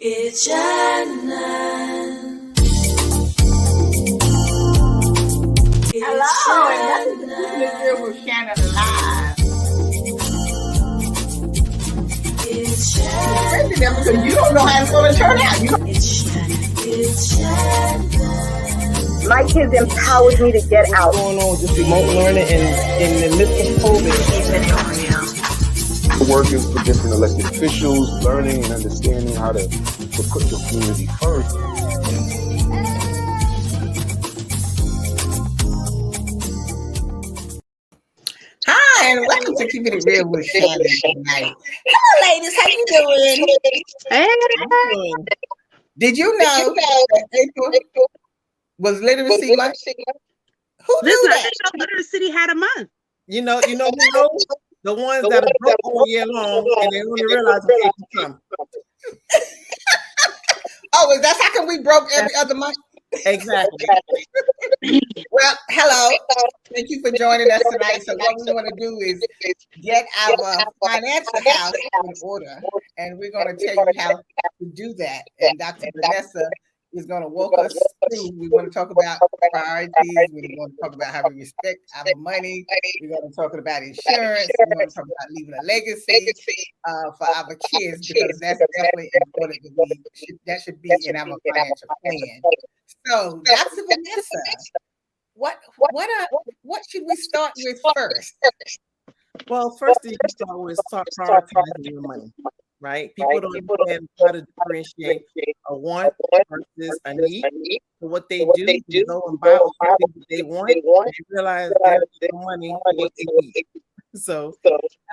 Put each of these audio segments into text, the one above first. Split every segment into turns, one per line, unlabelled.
It's Shannon.
Hello, and welcome with Shannon Live.
It's Shannon.
Because you don't know how it's going to turn out.
It's Shannon. It's Shannon.
My kids empowered me to get out.
What's going on with this remote learning in the midst of COVID?
Working for different elected officials, learning and understanding how to put your community first.
Hi, and welcome to Keeping It Real with Shannon tonight. Hello, ladies. How you doing?
Hey.
Did you know that April was Literacy Month? Who knew that?
Literacy had a month.
You know who knows? The ones that are broke all year long and they only realize when April comes.
Oh, is that how come we broke every other month?
Exactly.
Well, hello. Thank you for joining us tonight. So what we want to do is get our financial house in order, and we're going to tell you how to do that. And Dr. Vanessa is going to walk us through. We want to talk about priorities. We want to talk about how we respect our money. We're going to talk about insurance. We're going to talk about leaving a legacy for our kids, because that's definitely important. That should be in our financial plan. So, Dr. Vanessa, what should we start with first?
Well, first you start with prioritizing your money, right? People don't understand how to differentiate a want versus a need. So what they do is go and buy all the things they want, and they realize that the money for what they need. So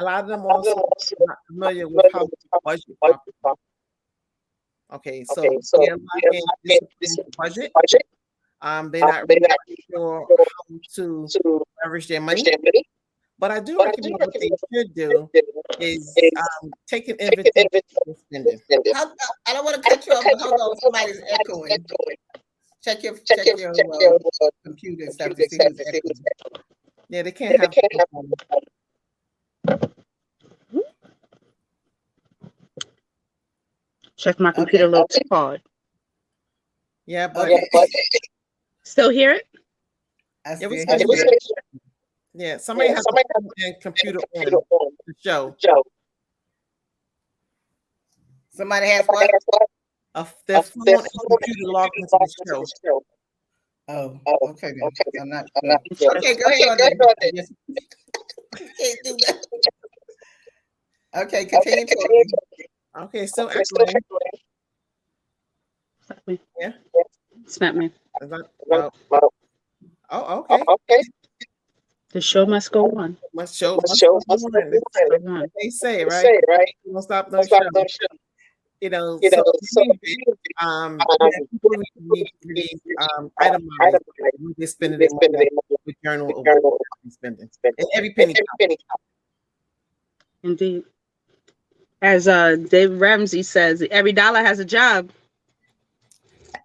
a lot of them also are not familiar with how to budget properly. Okay, so they're not in this budget. They're not really sure how to leverage their money. But I do recommend what they should do is take an inventory of spending.
I don't want to cut you off, but hold on, somebody's echoing. Check your computer and stuff to see who's echoing.
Yeah, they can't have.
Check my computer a little too hard.
Yeah, but
Still hear it?
Somebody has to put their computer on the show.
Somebody has what?
Their phone and computer logged into the show.
Oh, okay then. I'm not. Okay, go ahead. Can't do that. Okay, continue talking.
Okay, so actually, yeah,
It's not me.
Oh, okay.
The show must go on.
Must show on. They say, right? Don't stop, no show. So people need to really itemize when they're spending their money with journal of what they're spending. And every penny counts.
Indeed. As Dave Ramsey says, every dollar has a job.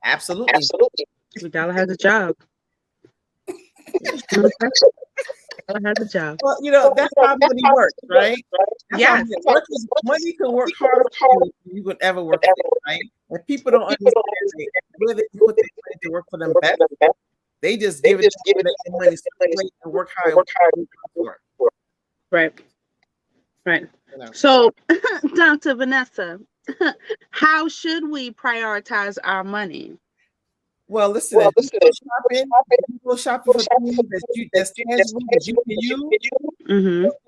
Absolutely.
Every dollar has a job. Has a job.
Well, that's how money works, right?
Yeah.
Money can work harder for you than you would ever work for it, right? And people don't understand where they put their money to work for them best. They just give it their money and work hard.
Right. So, Dr. Vanessa, how should we prioritize our money?
Well, listen, people shopping for things that's tangible that you can use,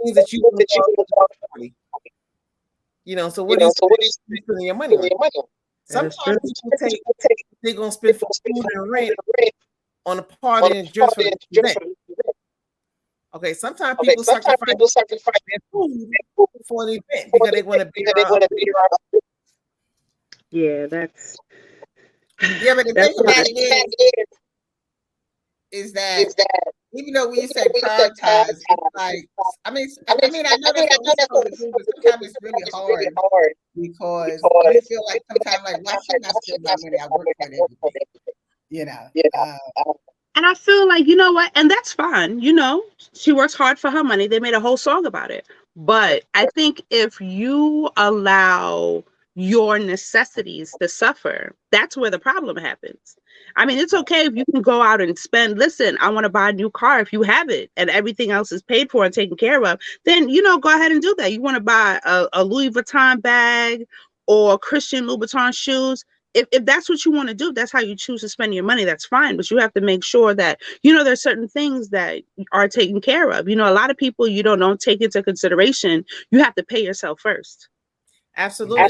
things that you can so what do you spend your money on? Sometimes people they're going to spend for food and rent on a party and dress for the event. Okay, sometimes people sacrifice their food for the event because they want to be around.
Yeah, that's...
Yeah, but the thing about it is that even though we say prioritize, it's like I know that's what we're supposed to do, but sometimes it's really hard because we feel like sometimes why shouldn't I spend my money? I work for it,
And I feel like, you know what, and that's fine. She works hard for her money. They made a whole song about it. But I think if you allow your necessities to suffer. That's where the problem happens. I mean, it's okay if you can go out and spend. Listen, I want to buy a new car. If you have it and everything else is paid for and taken care of, then, go ahead and do that. You want to buy a Louis Vuitton bag or Christian Louboutin shoes. If that's what you want to do, that's how you choose to spend your money, that's fine. But you have to make sure that, there's certain things that are taken care of. A lot of people, don't take into consideration. You have to pay yourself first.
Absolutely.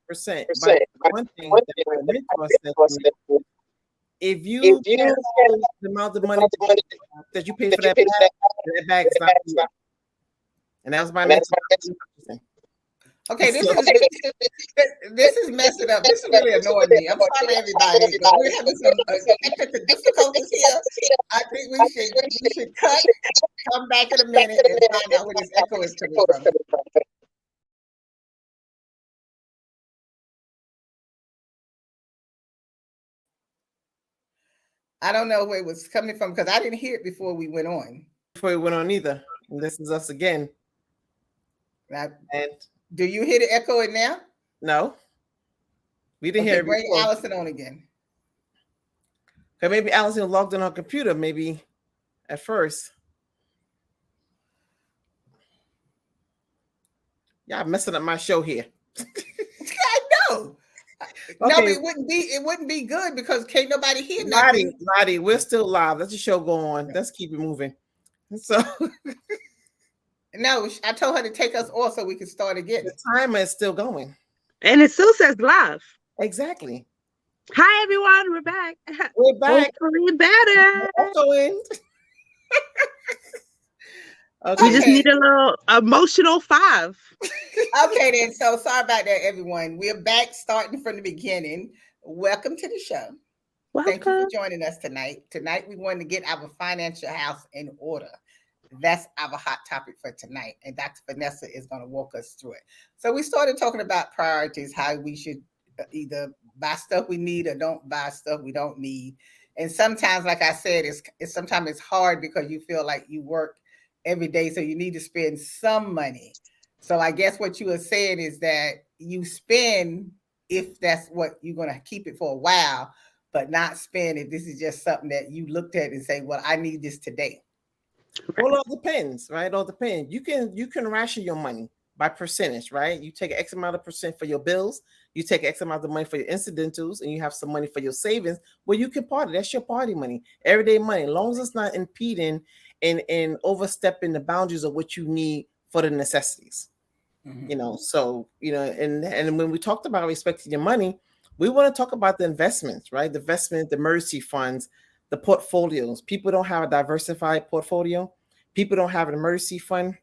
Percent.
But one thing that my mentor said to me, if you can't hold the amount of money that you pay for that bag is not for you. And that was my mentor.
Okay, this is messing up. This is really annoying me. I'm sorry, everybody, but we're having some technical difficulties here. I think we should cut, come back in a minute, and find out where this echo is coming from. I don't know where it was coming from because I didn't hear it before we went on.
Before we went on either. And this is us again.
Now,
and
do you hear the echoing now?
No. We didn't hear it
bring
before.
Allison on again.
Okay, maybe Allison logged in on her computer, maybe at first. Y'all messing up my show here.
I know. Okay. No, it wouldn't be good because can't nobody hear
nothing. Lottie, we're still live. Let the show go on. Let's keep it moving. So
no, I told her to take us off so we can start again.
The timer is still going.
And it still says live.
Exactly.
Hi everyone, we're back.
We're back.
Hopefully better. Okay. We just need a little emotional 5.
Okay, then. So sorry about that, everyone. We're back starting from the beginning. Welcome to the show.
Welcome.
Thank you for joining us tonight. Tonight, we want to get our financial house in order. That's our hot topic for tonight. And Dr. Vanessa is going to walk us through it. So we started talking about priorities, how we should either buy stuff we need or don't buy stuff we don't need. And sometimes, like I said, sometimes it's hard because you feel like you work every day, so you need to spend some money. So I guess what you were saying is that you spend if that's what you're going to keep it for a while, but not spend it. This is just something that you looked at and say, well, I need this today.
Well, it all depends, right? It all depends. You can ration your money by percentage, right? You take X amount of percent for your bills, you take X amount of money for your incidentals, and you have some money for your savings. Well, you can party. That's your party money, everyday money, as long as it's not impeding and overstepping the boundaries of what you need for the necessities. Mm-hmm. So and when we talked about respecting your money, we want to talk about the investments, right? The investment, the emergency funds, the portfolios. People don't have a diversified portfolio. People don't have an emergency fund.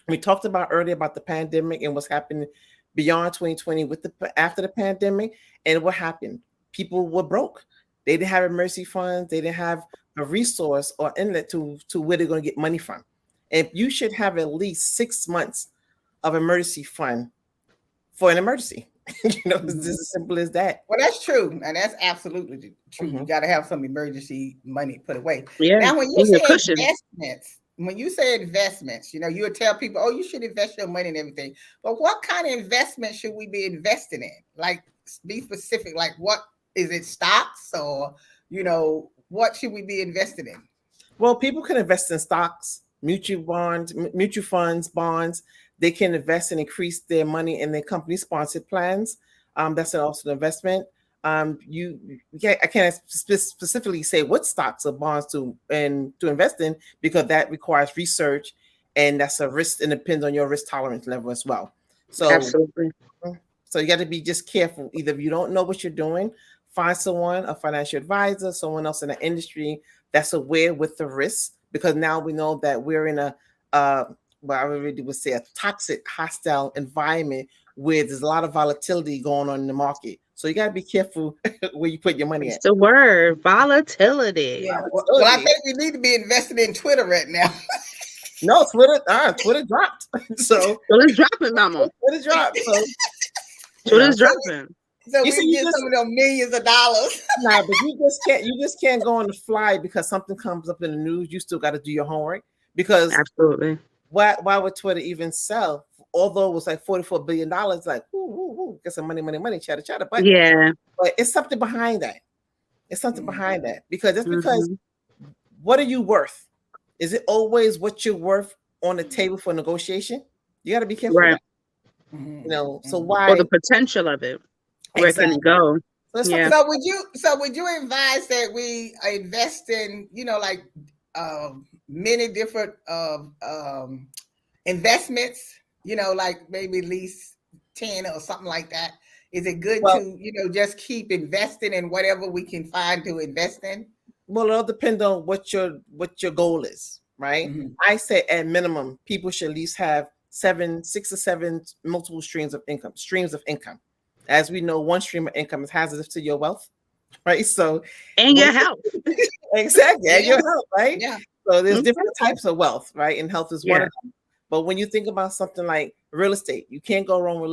We talked about earlier about the pandemic and what's happening beyond 2020 after the pandemic, and what happened. People were broke. They didn't have emergency funds. They didn't have a resource or inlet to where they're going to get money from. And you should have at least 6 months of emergency fund for an emergency. It's just as simple as that.
Well, that's true. And that's absolutely true. Mm-hmm. You got to have some emergency money put away.
Yeah.
Now, when you say investments, you would tell people, oh, you should invest your money in everything. But what kind of investment should we be investing in? Like, be specific. Like, what is it, stocks or, what should we be invested in?
Well, people can invest in stocks, mutual funds, bonds. They can invest and increase their money in their company-sponsored plans. That's also an investment. I can't specifically say what stocks or bonds to invest in because that requires research, and that's a risk and depends on your risk tolerance level as well. So,
absolutely.
So you got to be just careful. Either if you don't know what you're doing, find someone, a financial advisor, someone else in the industry that's aware with the risks, because now we know that we're in a what I already would say a toxic, hostile environment where there's a lot of volatility going on in the market. So you got to be careful where you put your money at.
It's the word, volatility.
Yeah. Well, I think we need to be invested in Twitter right now.
No, Twitter dropped. So
Twitter's dropping, mama.
Twitter dropped. So
Twitter's dropping.
So we get some of them millions of dollars.
Nah, but you just can't go on the fly because something comes up in the news. You still got to do your homework because
absolutely.
Why would Twitter even sell although it was like $44 billion, like, get some money, chatter. But it's something behind that. It's something behind that, because what are you worth? Is it always what you're worth on the table for negotiation? You got to be careful.
Right.
You know, so why?
Or the potential of it, where it can go.
So would you advise that we invest in, you know, like many different investments, you know, like maybe at least 10 or something like that? Is it good to, you know, just keep investing in whatever we can find to invest in?
Well, it'll depend on what your goal is, right? I say at minimum, people should at least have 6 or 7 multiple streams of income. As we know, one stream of income is hazardous to your wealth, right? So
and your health.
Exactly, and your health, right?
Yeah.
So there's different types of wealth, right? And health is one of them. But when you think about something like real estate, you can't go wrong with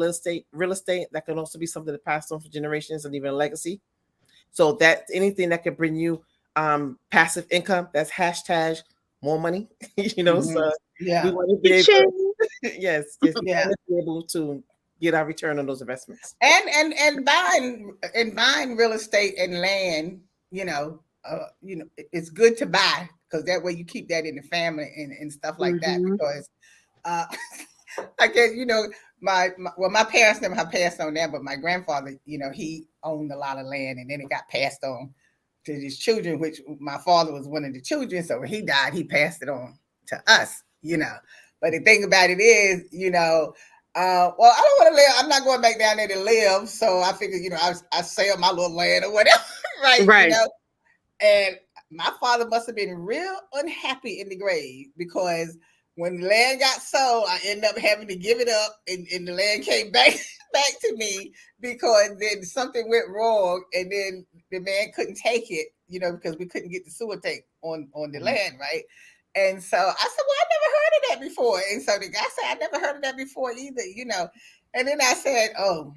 real estate. That can also be something that passed on for generations and even a legacy. So that anything that can bring you passive income, that's hashtag more money. You know, so we want to be able be able to get our return on those investments.
And buying real estate and land, you know, it's good to buy, because that way you keep that in the family and stuff like that. Because I guess, you know, my parents never have passed on that, but my grandfather, you know, he owned a lot of land, and then it got passed on to his children, which my father was one of the children. So when he died, he passed it on to us, you know. But the thing about it is, you know, well, I don't want to live. I'm not going back down there to live. So I figured, you know, I sell my little land or whatever, right? You know? And my father must have been real unhappy in the grave, because when the land got sold, I ended up having to give it up, and the land came back to me, because then something went wrong, and then the man couldn't take it, you know, because we couldn't get the sewer tank on the land, right? And so I said, well, I never heard of that before. And so the guy said, I never heard of that before either, you know. And then I said, oh,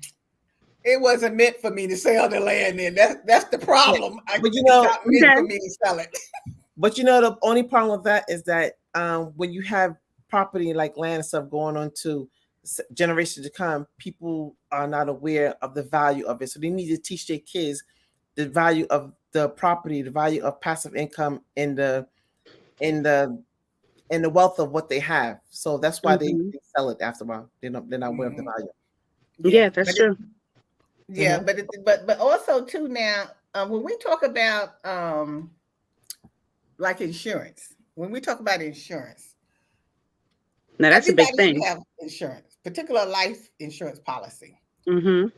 it wasn't meant for me to sell the land then. That's the problem.
But you know,
it's not meant for me to sell it.
But you know, the only problem with that is that when you have property like land and stuff going on to generations to come, people are not aware of the value of it. So they need to teach their kids the value of the property, the value of passive income, in the wealth of what they have. So that's why they sell it after a while. They're not aware of the value.
Yeah, that's true.
But also too now, when we talk about like insurance,
now that's a big thing.
Have insurance, particular life insurance policy.
An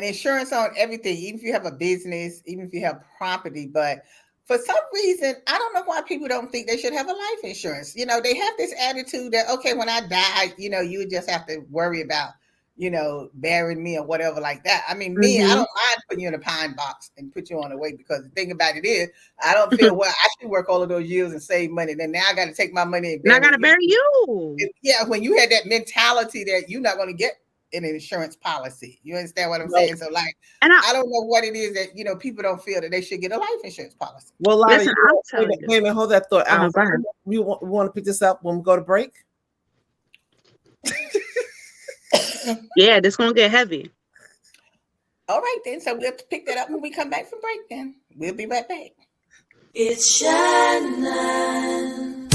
insurance on everything, even if you have a business, even if you have property. But for some reason, I don't know why people don't think they should have a life insurance. You know, they have this attitude that, okay, when I die, you know, you just have to worry about, you know, burying me or whatever like that. I mean, me, I don't mind putting you in a pine box and put you on the way, because the thing about it is, I don't feel, well, I should work all of those years and save money. Then now I got to take my money and
I got to bury you.
Yeah, when you had that mentality that you're not going to get an insurance policy. You understand what I'm saying? So like, and I don't know what it is that, you know, people don't feel that they should get a life insurance policy.
Well, Lottie, wait a minute, hold that thought. We want to pick this up when we go to break?
Yeah, this gonna get heavy.
All right then, so we'll have to pick that up when we come back from break then. We'll be right back.
It's Shannon.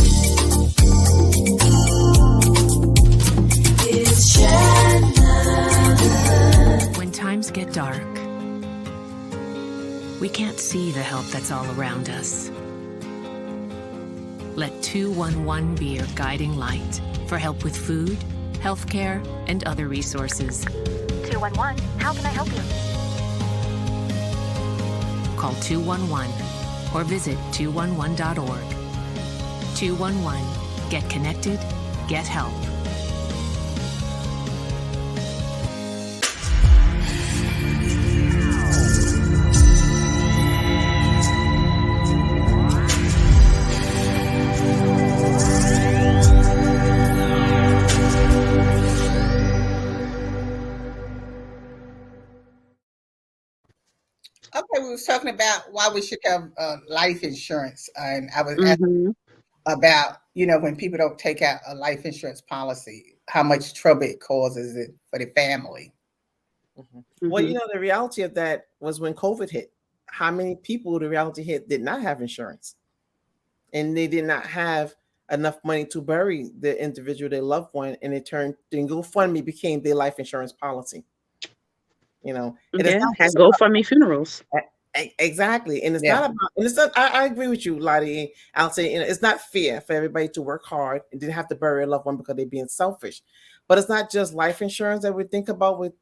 It's Shannon.
When times get dark, we can't see the help that's all around us. Let 211 be your guiding light for help with food, healthcare, and other resources.
211, how can I help you?
Call 211 or visit 211.org. 211, get connected, get help.
Okay, we was talking about why we should have life insurance, and I was asking about, when people don't take out a life insurance policy, how much trouble it causes it for the family.
Well,
Mhm.
the reality of that was when COVID hit. How many people the reality hit did not have insurance, and they did not have enough money to bury the individual, their loved one, and it turned, then GoFundMe became their life insurance policy. It is
Yeah,
not
had
just about
GoFundMe funerals.
exactly, and it's
Yeah.
not about, and it's not. I agree with you, Lottie. I'll say, it's not fair for everybody to work hard and didn't have to bury a loved one because they're being selfish. But it's not just life insurance that we think about with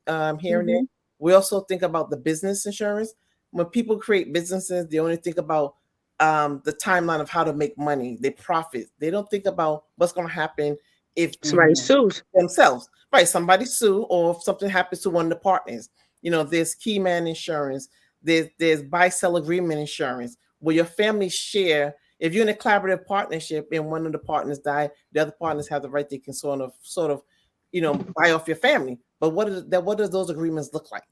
here and there.
Mhm.
We also think about the business insurance. When people create businesses, they only think about the timeline of how to make money, they profit. They don't think about what's going to happen if
Somebody sues.
themselves, right? Somebody sue, or if something happens to one of the partners. There's key man insurance. There's buy-sell agreement insurance, where your family share. If you're in a collaborative partnership and one of the partners die, the other partners have the right, they can sort of, buy off your family. But what does those agreements look like?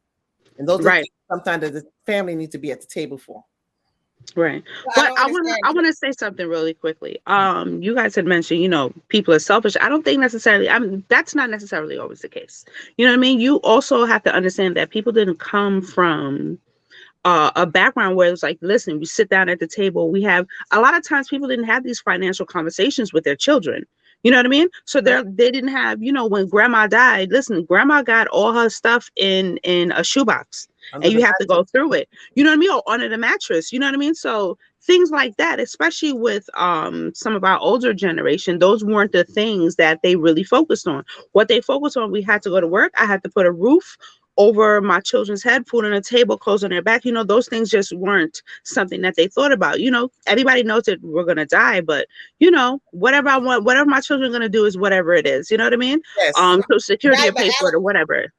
And those are
Right.
things sometimes that the family needs to be at the table for.
Right.
Well,
But
don't
I want to
understand.
I want to say something really quickly. You guys had mentioned, people are selfish. I don't think necessarily, that's not necessarily always the case. You know what I mean? You also have to understand that people didn't come from a background where it's like, listen, we sit down at the table. We have a lot of times people didn't have these financial conversations with their children. You know what I mean? So they didn't have, when grandma died, listen, grandma got all her stuff in a shoebox,
Under
and
the
you have to go through it. You know what I mean? Or under the mattress. You know what I mean? So things like that, especially with some of our older generation, those weren't the things that they really focused on. What they focused on, we had to go to work. I had to put a roof over my children's head, food on the table, clothes on their back. Those things just weren't something that they thought about. Everybody knows that we're gonna die, but whatever I want, whatever my children are gonna do is whatever it is. You know what I mean?
Yes.
So security
Right,
will pay for it or whatever.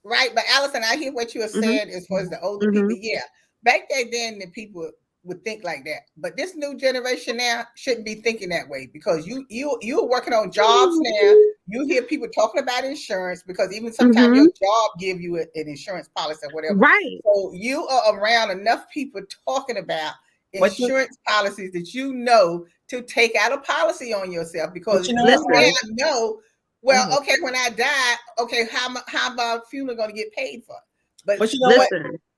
Right, but Allison, I hear what you were saying as far as the older people. Yeah, back then the people would think like that, but this new generation now shouldn't be thinking that way, because you're working on jobs now. You hear people talking about insurance, because even sometimes your job give you an insurance policy or whatever.
Right.
So you are around enough people talking about insurance policies that to take out a policy on yourself, because you now know. Well, okay, when I die, okay, how about funeral going to get paid for? But you know what?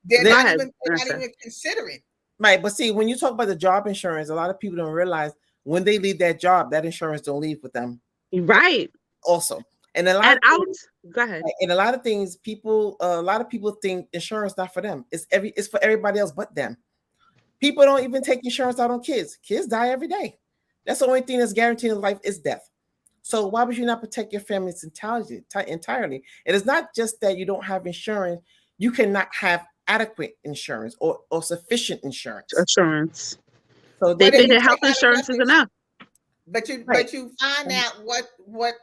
They're not even considering.
Right, but see, when you talk about the job insurance, a lot of people don't realize when they leave that job, that insurance don't leave with them.
Right.
Also, and a lot.
Go ahead.
And a lot of things, a lot of people think insurance not for them. It's for everybody else but them. People don't even take insurance out on kids. Kids die every day. That's the only thing that's guaranteed in life is death. So why would you not protect your family's entirely? It is not just that you don't have insurance. You cannot have adequate insurance or sufficient insurance.
So they think that health insurance is enough.
But you find out what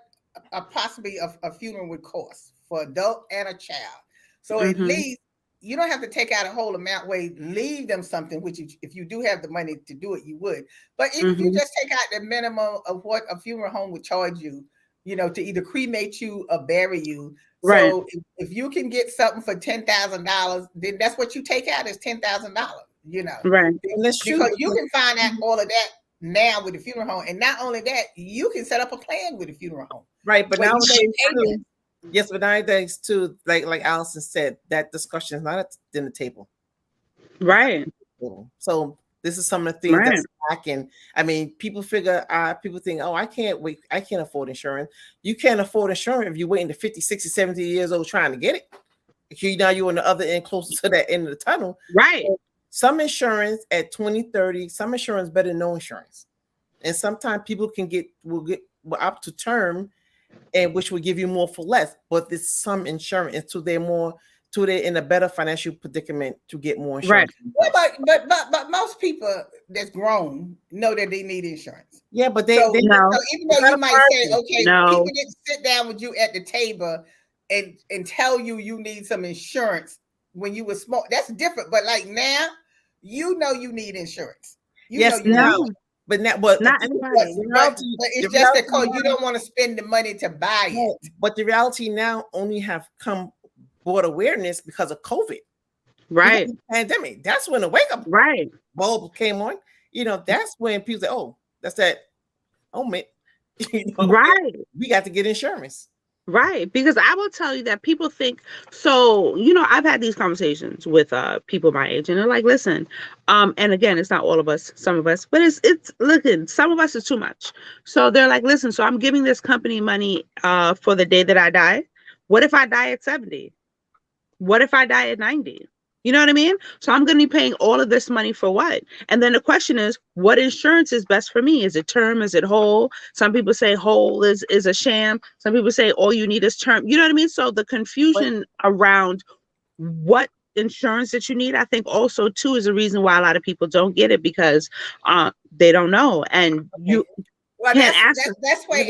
possibly a funeral would cost for adult and a child. So at least you don't have to take out a whole amount where you leave them something, which if you do have the money to do it, you would. But if you just take out the minimum of what a funeral home would charge you, to either cremate you or bury you.
Right.
So if you can get something for $10,000, then that's what you take out is $10,000,
Right.
Because you can find out all of that now with the funeral home. And not only that, you can set up a plan with the funeral home.
Right. But nowadays, yes, but nowadays too, like Allison said, that discussion is not at the dinner table.
Right.
So this is some of the things that's lacking. I mean, people think, oh, I can't afford insurance. You can't afford insurance if you're waiting to 50, 60, 70 years old trying to get it. Now you're on the other end, closer to that end of the tunnel.
Right.
So some insurance at 20, 30, some insurance better than no insurance. And sometimes people will get up to term, and which will give you more for less, but there's some insurance until they're in a better financial predicament to get more insurance.
Right. But most people that's grown know that they need insurance.
Yeah, but they
so even though you might say, okay, people didn't sit down with you at the table and tell you need some insurance when you were small. That's different. But like now, you need insurance.
But not
everybody. But it's just because you don't want to spend the money to buy it.
But the reality now only have brought awareness because of COVID.
Right.
Pandemic. That's when the wake up bulb came on. That's when people say, oh, that's that oh man, you know,
Right.
we got to get insurance.
Right, because I will tell you that people think so, I've had these conversations with people my age, and they're like, listen, and again, it's not all of us, some of us, but it's listen, some of us is too much. So they're like, listen, so I'm giving this company money for the day that I die. What if I die at 70? What if I die at 90? You know what I mean? So I'm going to be paying all of this money for what? And then the question is, what insurance is best for me? Is it term? Is it whole? Some people say whole is a sham. Some people say all you need is term. You know what I mean? So the confusion around what insurance that you need, I think also too is a reason why a lot of people don't get it, because they don't know. And you
Well,
can't
that's why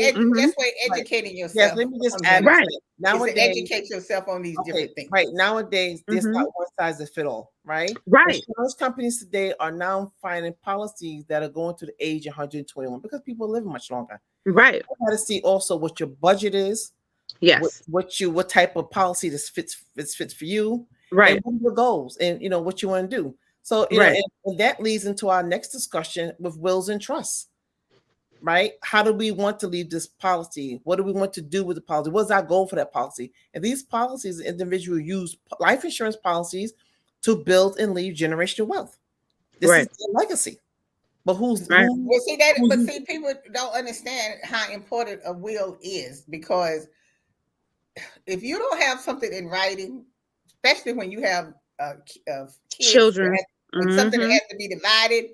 educating yourself.
Yes, let me just add
Right.
to it. Nowadays,
educate yourself on these different things.
Right. Nowadays, there's not one size to fit all, right?
Right.
Insurance companies today are now finding policies that are going to the age of 121 because people live much longer.
Right.
You got to see also what your budget is.
Yes.
What type of policy this fits for you.
Right.
And what are your goals and what you want to do. So
Right.
and that leads into our next discussion with wills and trusts. Right? How do we want to leave this policy? What do we want to do with the policy? What's our goal for that policy? And these policies, individuals use life insurance policies to build and leave generational wealth. This is their legacy. But who's
right?
Well, see people don't understand how important a will is, because if you don't have something in writing, especially when you have kids,
Children,
something that has to be divided,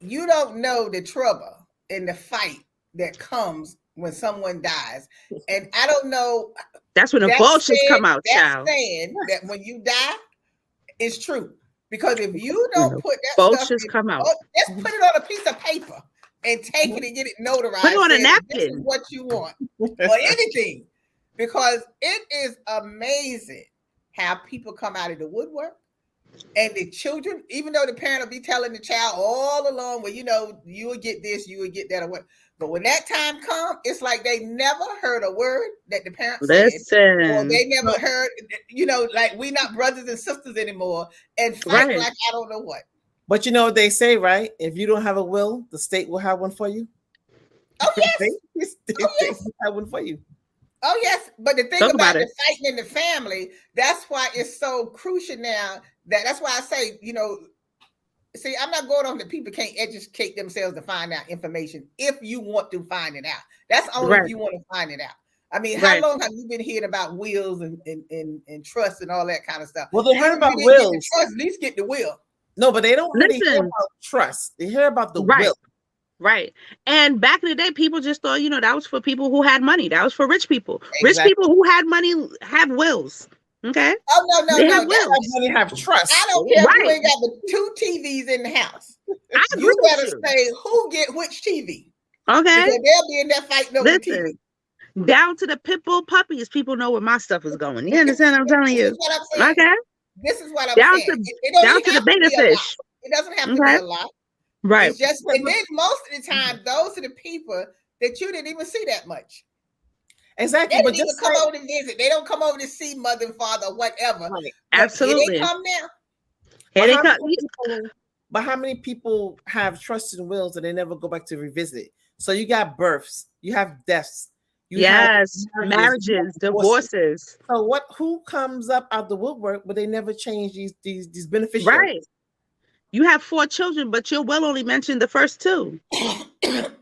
you don't know the trouble in the fight that comes when someone dies. And I don't know.
That's when the bullshits come out,
child. That's saying that when you die, it's true. Because if you don't put that
bullshits come out,
just put it on a piece of paper and take it and get it notarized.
Put it on a napkin.
This is what you want, or anything. Because it is amazing how people come out of the woodwork. And the children, even though the parent will be telling the child all along, well, you will get this, you will get that, or what. But when that time comes, it's like they never heard a word that the parent said. Or they never heard, like we not brothers and sisters anymore, and fight like I don't know what.
But you know what they say, right? If you don't have a will, the state will have one for you.
Oh, yes.
They will have one for you.
Oh, yes. But the thing about the fighting in the family, that's why it's so crucial now. That's why I say, see, I'm not going on that people can't educate themselves to find out information if you want to find it out. That's only if you want to find it out. I mean, how long have you been hearing about wills and trust and all that kind of stuff?
Well, they heard about wills.
Trust, at least get the will.
No, but they don't really hear about trust. They hear about the will.
Right. And back in the day, people just thought, that was for people who had money. That was for rich people.
Exactly.
Rich people who had money have wills. Okay.
Oh, no.
Have wills. They have trust.
I don't care if you ain't got the 2 TVs in the house. You better say who get which TV.
Okay.
Because they'll be in there fighting over the TV.
Down to the pit bull puppies, people know where my stuff is going. You understand what I'm telling you? Okay.
This is what I'm saying.
Down to the beta fish.
It doesn't have to be a lot.
Right.
It's just, and then most of the time, those are the people that you didn't even see that much.
Exactly.
They didn't even come over to visit. They don't come over to see mother and father or whatever.
Right. Absolutely.
Here they come now.
But how many people have trust in wills and they never go back to revisit? So you got births, you have deaths, you have
marriages, divorces.
So who comes up out the woodwork, but they never change these beneficiaries? Right.
You have 4 children, but your will only mentioned the first 2.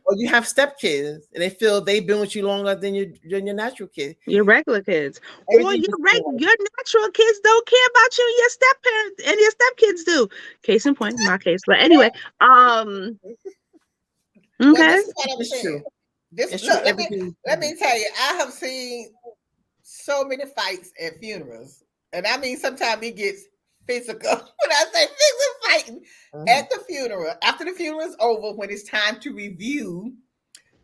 Or you have stepkids, and they feel they've been with you longer than your natural kid.
Your regular kids. Or your natural kids don't care about you and your step-parents and your stepkids do. Case in point, my case. But anyway, okay.
Well, this is what I'm saying. Let me tell you, I have seen so many fights at funerals. And I mean, sometimes it gets physical. When I say physical fighting at the funeral, after the funeral is over, when it's time to review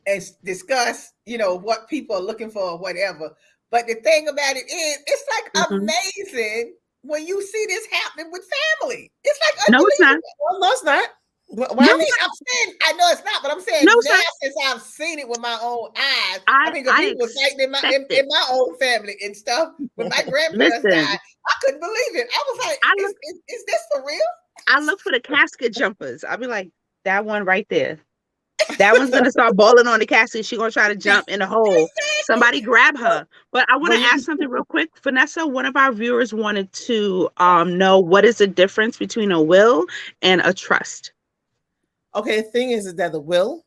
and discuss, what people are looking for or whatever. But the thing about it is, it's like amazing when you see this happening with family. It's like
no, it's not.
Well, no, it's not.
I'm saying, I know it's not, but I'm saying since I've seen it with my own eyes. People were fighting in my own family and stuff. When my grandparents died, I couldn't believe it. I was like, is this for real?
I look for the casket jumpers. I'll be like, that one right there. That one's gonna start bowling on the casket. She gonna try to jump in the hole. Somebody grab her. But I want
But
to
you-
ask something real quick. Vanessa, one of our viewers wanted to know what is the difference between a will and a trust.
Okay, the thing is that the will,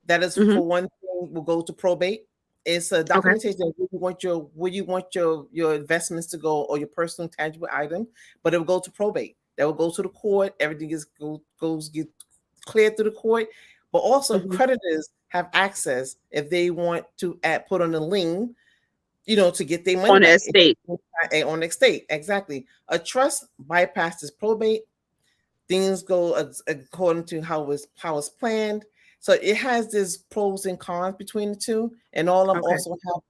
that is
Mhm.
for one thing, will go to probate. It's a documentation of where you want your investments to go or your personal tangible item, but it will go to probate. That will go to the court. Everything get cleared through the court. But also
Mhm.
creditors have access if they want to put on a lien, to get their money
On the
back.
estate.
On the estate, exactly. A trust bypasses probate. Things go according to how it's planned. So it has this pros and cons between the two, and all of them
Okay.
also have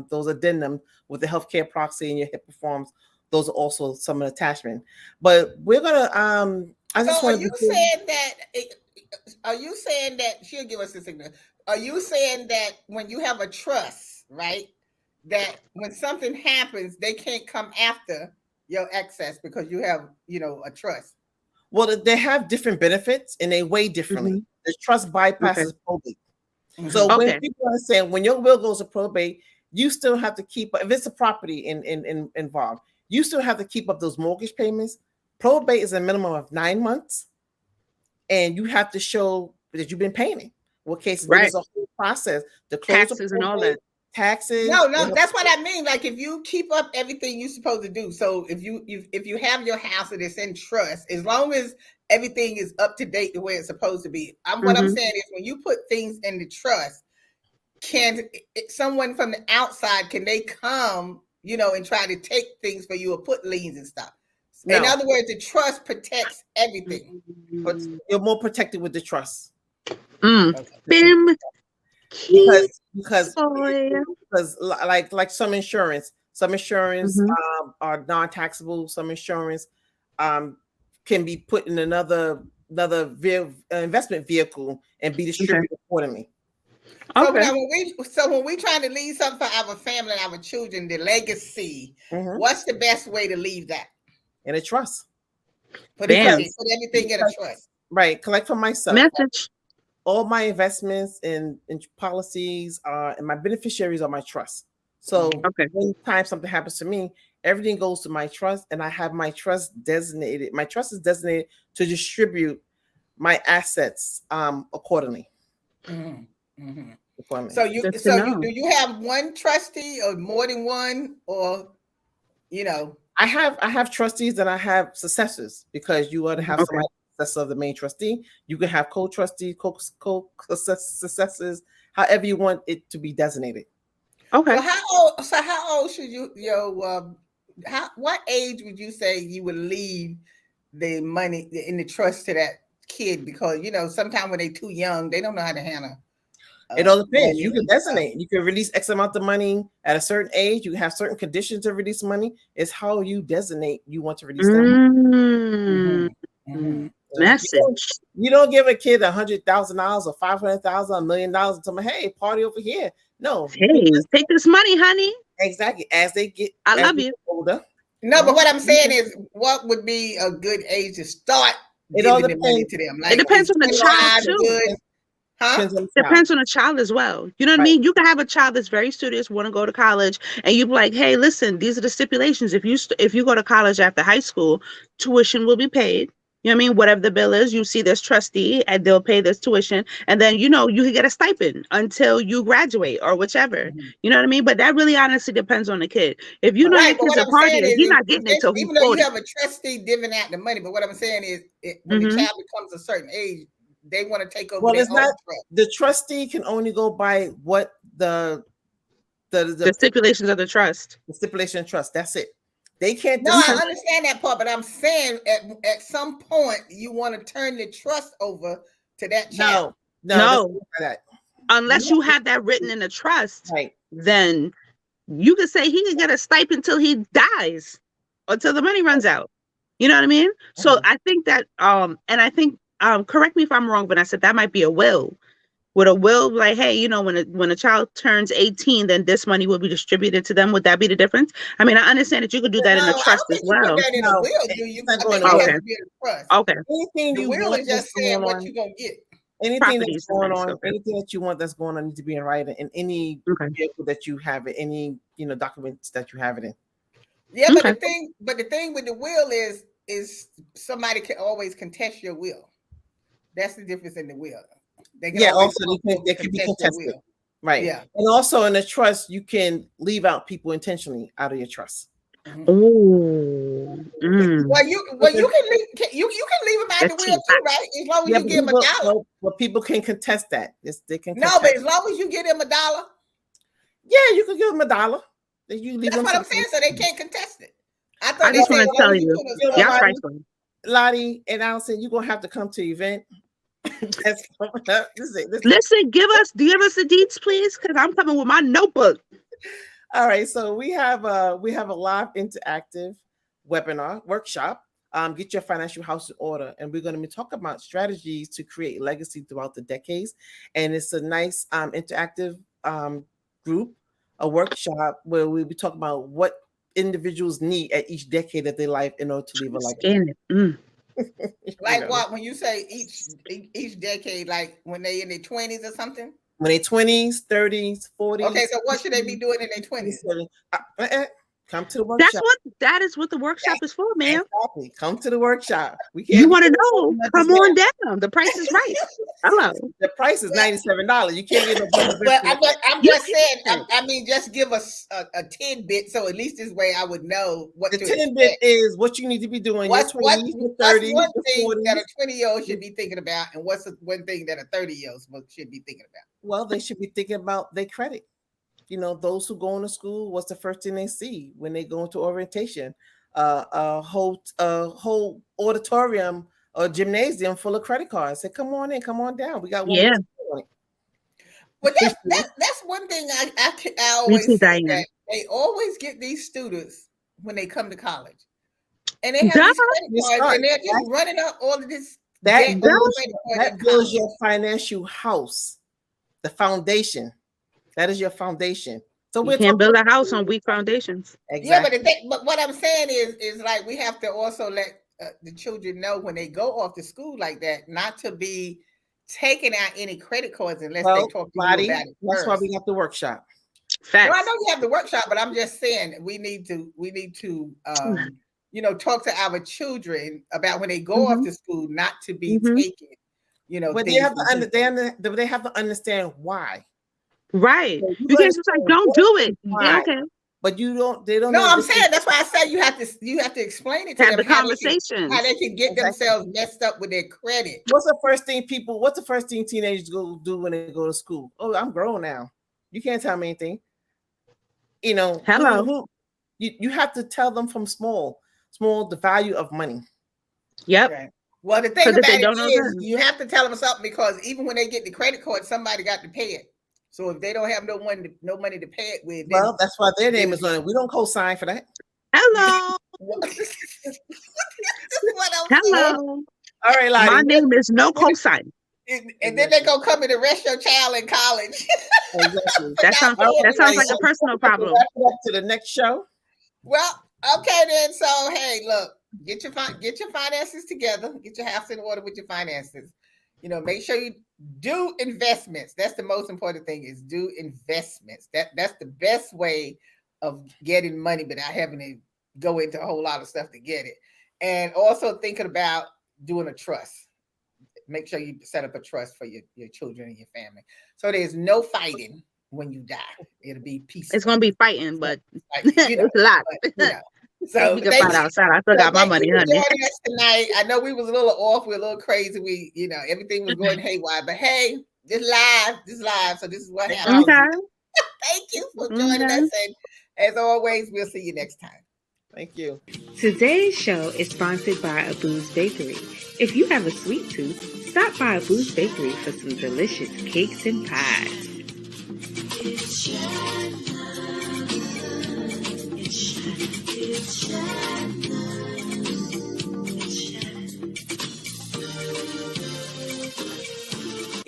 those addendum with the healthcare proxy and your HIPAA forms. Those are also some attachment. But we're gonna I just
So are
want
you saying that? Are you saying that she'll give us a signal? Are you saying that when you have a trust, right? That when something happens, they can't come after your excess because you have, a trust.
well, they have different benefits and they weigh differently. The trust bypasses probate. So when
Okay.
people are saying when your will goes to probate, you still have to keep, if it's a property involved, you still have to keep up those mortgage payments. Probate is a minimum of 9 months, and you have to show that you've been paying it. What cases
Right.
there's a whole process to close
Taxes
the
and all
probate,
that.
taxes.
No, that's what I mean. Like if you keep up everything you're supposed to do. So if you have your house and it's in trust, as long as everything is up to date the way it's supposed to be. What I'm
Mhm.
saying is when you put things in the trust, someone from the outside, can they come, and try to take things for you or put liens and stuff? In
No.
other words, the trust protects everything.
But you're more protected with the trust
Bim.
because
Boy.
like some insurance
Mhm.
are non-taxable. Some insurance can be put in another investment vehicle and be distributed accordingly.
So
Okay.
now when we trying to leave something for our family and our children, the legacy, what's the best way to leave that?
In a trust.
Put
Bam.
everything in a trust.
Right. Collect for myself.
Message.
All my investments and policies and my beneficiaries are my trust. So anytime something happens to me, everything goes to my trust, and I have my trust designated. My trust is designated to distribute my assets accordingly. Accordingly.
So do you have one trustee or more than one, or
I have trustees and I have successors, because you want to have somebody successor of the main trustee. You can have co-trustee, co-successors, however you want it to be designated.
Okay.
So how old should what age would you say you would leave the money in the trust to that kid? Because sometimes when they're too young, they don't know how to handle.
It all depends. You can designate. You can release X amount of money at a certain age. You have certain conditions to release money. It's how you designate you want to release that money.
Message.
You don't give a kid $100,000 or $500,000, $1 million, and tell them, "Hey, party over here." No.
Hey, take this money, honey.
Exactly. As they get,
I love you.
Older.
No, but what I'm saying is, what would be a good age to start giving the money to them?
It depends on the child too. Depends on the child as well. You know what I mean? You can have a child that's very studious, want to go to college, and you be like, "Hey, listen, these are the stipulations. If you go to college after high school, tuition will be paid. You know what I mean? Whatever the bill is, you see this trustee, and they'll pay this tuition, and then you can get a stipend until you graduate or whichever. You know what I mean? But that really honestly depends on the kid. If you know your kid's a partier, he's not getting it until he's 40.
Even though you have a trustee divvying out the money, but what I'm saying is, when the child becomes a certain age, they want to take over.
Well, it's not the trustee can only go by what the
stipulations of the trust.
The stipulation of trust. That's it. They can't.
No, I understand that part, but I'm saying at some point you want to turn the trust over to that child.
No. Unless you have that written in the trust, then you could say he can get a stipend until he dies, or till the money runs out. You know what I mean? So I think that and I think correct me if I'm wrong, but I said that might be a will. With a will, like, hey, when a child turns 18, then this money will be distributed to them. Would that be the difference? I mean, I understand that you could do that in a trust as well.
Put that in a will, do you?
Okay.
Anything you will is just saying what you're gonna get.
anything
Property
that's
is
going
nice,
on,
okay.
anything that you want that's going on needs to be in writing in any
Okay.
vehicle that you have it, any documents that you have it in.
Yeah, but
Okay.
the thing with the will is somebody can always contest your will. That's the difference in the will. They can always
Also they can be
contest your
contested.
will.
Right.
Yeah.
And also in a trust, you can leave out people intentionally out of your trust.
Oh.
Well, you can leave them out the
That's
will
cheap.
too, right? As long as you give them $1.
But people can contest that. They can
No, but as long as you give them $1,
yeah, you can give them $1. You leave
that's
them
what I'm
something.
saying. So they can't contest it. I
I just want to tell you, y'all
Lottie,
priceless.
Lottie and Allison, you're gonna have to come to the event. That's coming up.
Listen, give us the deeds, please, because I'm coming with my notebook.
All right, so we have a live interactive webinar workshop. Get your financial house in order, and we're going to be talking about strategies to create legacy throughout the decades. And it's a nice interactive group, a workshop where we'll be talking about what individuals need at each decade of their life in order to leave a legacy.
Like what? When you say each decade, like when they in their 20s or something?
When they 20s, 30s, 40s.
Okay, so what should they be doing in their 20s?
Come to the workshop.
That is what the workshop is for, man.
Exactly. Come to the workshop.
You want to know? Come on down. The price is right. Hello.
The price is $97. You can't get no.
Well, I'm just saying. I mean, just give us a tidbit, so at least this way I would know what
the
to
tidbit is what you need to be doing.
What's one thing that a 20-year-old should be thinking about, and what's one thing that a 30-year-old should be thinking about?
Well, they should be thinking about their credit. Those who go into school, what's the first thing they see when they go into orientation? A whole auditorium or gymnasium full of credit cards. Say, come on in, come on down. We got one.
Yeah.
But that's one thing I always say, that they always get these students when they come to college, and they have these credit cards, and they're just running up all of this.
That builds your financial house, the foundation. That is your foundation. So
we can't build a house on weak foundations.
Exactly.
Yeah, but what I'm saying is like we have to also let the children know when they go off to school like that, not to be taking out any credit cards unless they talk to you about it.
That's why we got the workshop.
Well, I know you have the workshop, but I'm just saying we need to talk to our children about when they go off to school, not to be taken. But they have to understand why.
Right. You can't just like, don't do it. Yeah, okay.
But they don't.
No, I'm saying that's why I said you have to explain it to them.
The conversation.
How they can get themselves messed up with their credit.
What's the first thing teenagers go do when they go to school? Oh, I'm grown now. You can't tell me anything.
Hello.
You have to tell them from small the value of money.
Yep.
Right. Well, the thing about it is you have to tell them something, because even when they get the credit card, somebody got to pay it. So if they don't have no money to pay it with,
well, that's why their name is on it. We don't co-sign for that.
Hello. Hello.
All right, Lottie.
My name is no cosign.
And then they're gonna come and arrest your child in college.
Exactly.
That sounds like a personal problem.
Wrap it up to the next show.
Well, okay then. So hey, look, get your finances together. Get your house in order with your finances. Make sure you do investments. That's the most important thing, is do investments. That's the best way of getting money without having to go into a whole lot of stuff to get it. And also thinking about doing a trust. Make sure you set up a trust for your children and your family. So there's no fighting when you die. It'll be peaceful.
It's gonna be fighting, but it's a lot.
So
we can fight outside. I still got my money, honey.
Joining us tonight. I know we was a little off. We're a little crazy. We, everything was going haywire. But hey, this live. So this is what happened.
Okay.
Thank you for joining us. And as always, we'll see you next time.
Thank you.
Today's show is sponsored by Abu's Bakery. If you have a sweet tooth, stop by Abu's Bakery for some delicious cakes and pies.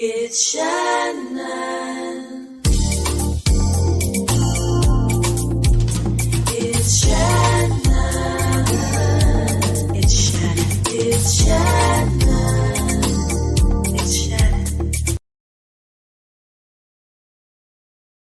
It's shine.